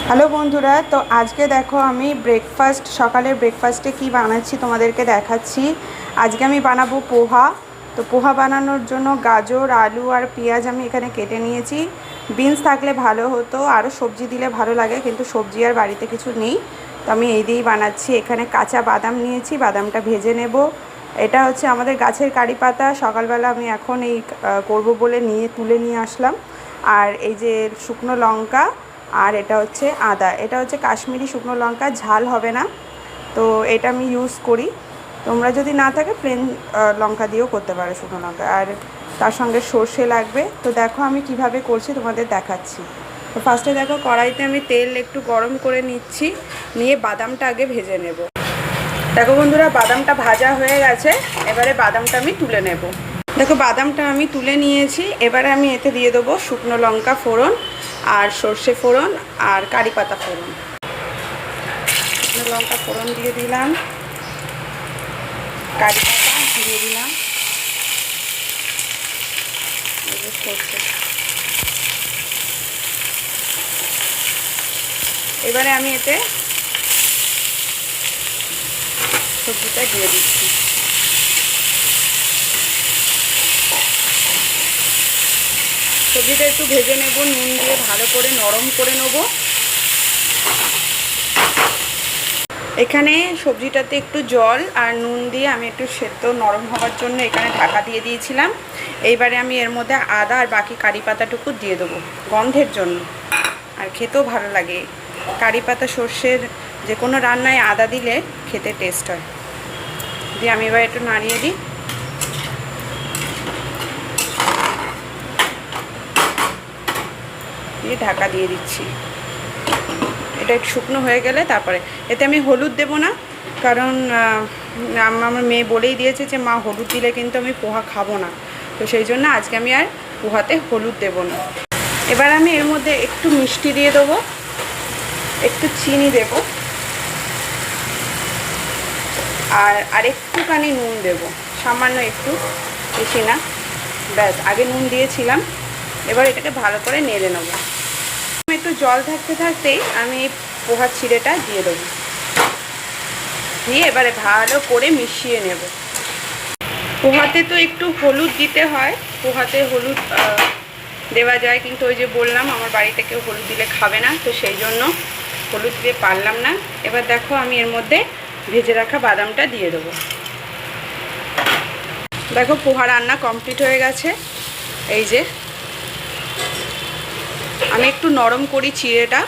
Hello বন্ধুরা, তো আজকে দেখো আমি সকালের ব্রেকফাস্টে কি বানাচ্ছি তোমাদেরকে দেখাচ্ছি। আজকে আমি বানাবো পোহা। তো পোহা বানানোর জন্য গাজর, আলু আর পেঁয়াজ আমি এখানে কেটে নিয়েছি। বিনস থাকলে ভালো হতো, আরও সবজি দিলে ভালো লাগে, কিন্তু সবজি আর বাড়িতে কিছু নেই, তো আমি এই দিয়েই বানাচ্ছি। এখানে কাঁচা বাদাম নিয়েছি, বাদামটা ভেজে নেব। এটা হচ্ছে আমাদের গাছের কারি পাতা, সকালবেলা আমি এখন এই করব বলে তুলে নিয়ে আসলাম। আর এই যে শুকনো লঙ্কা, আর এটা হচ্ছে আদা। এটা হচ্ছে কাশ্মীরি শুকনো লঙ্কা, ঝাল হবে না, তো এটা আমি ইউজ করি। তোমরা যদি না থাকে প্লেন লঙ্কা দিয়েও করতে পারো, শুকনো লঙ্কা। আর তার সঙ্গে সর্ষে লাগবে। তো দেখো আমি কিভাবে করছি তোমাদের দেখাচ্ছি। তো ফার্স্টে দেখো কড়াইতে আমি তেল একটু গরম করে নিচ্ছি, নিয়ে বাদামটা আগে ভেজে নেব। দেখো বন্ধুরা, বাদামটা ভাজা হয়ে গেছে, এবারে বাদামটা আমি তুলে নেব। দেখো বাদামটা আমি তুলে নিয়েছি, এবারে আমি এতে দিয়ে দেবো শুকনো লঙ্কা ফোড়ন, আর সর্ষে ফোড়ন, আর কারি পাতা ফোড়ন। শুকনো লঙ্কা ফোড়ন দিয়ে দিলাম, কারি পাতা দিয়ে দিলাম, সর্ষে। এবারে আমি এতে সবজিটা দিয়ে দিচ্ছি। সবজিটা একটু ভেজে নেব, নুন দিয়ে ভালো করে নরম করে নেব। এখানে সবজিটাতে একটু জল আর নুন দিয়ে আমি একটু সেদ্ধ নরম হওয়ার জন্য এখানে ঢাকা দিয়ে দিয়েছিলাম। এইবারে আমি এর মধ্যে আদা আর বাকি কারি পাতাটুকু দিয়ে দেবো গন্ধের জন্য, আর খেতেও ভালো লাগে। কারি পাতা সর্ষের যে কোনো রান্নায় আদা দিলে খেতে টেস্ট হয়। দিয়ে আমি এবার একটু নাড়িয়ে দিই, দিয়ে ঢাকা দিয়ে দিচ্ছি। এটা একটু শুকনো হয়ে গেলে তারপরে এতে আমি হলুদ দেব না, কারণ আমার মেয়ে বলেই দিয়েছে যে মা হলুদ দিলে কিন্তু আমি পোহা খাবো না, তো সেই জন্য আজকে আমি আর পোহাতে হলুদ দেব না। এবার আমি এর মধ্যে একটু মিষ্টি দিয়ে দেবো, একটু চিনি দেব, আর একটুখানি নুন দেব, সামান্য একটু, বেশি না। ব্যাস, আগে নুন দিয়েছিলাম। এবার এটাকে ভালো করে নেড়ে নেব। একটু জল থাকতে থাকতেই আমি পোহার চিড়েটা দিয়ে দেবো, দিয়ে এবারে ভালো করে মিশিয়ে নেব। পোহাতে তো একটু হলুদ দিতে হয়, পোহাতে হলুদ দেওয়া যায়, কিন্তু ওই যে বললাম আমার বাড়িতে কেউ হলুদ দিলে খাবে না, তো সেই জন্য হলুদ দিতে পারলাম না। এবার দেখো আমি এর মধ্যে ভেজে রাখা বাদামটা দিয়ে দেবো। দেখো পোহা রান্না কমপ্লিট হয়ে গেছে। এই যে আমি একটু নরম করি চিড়েটা,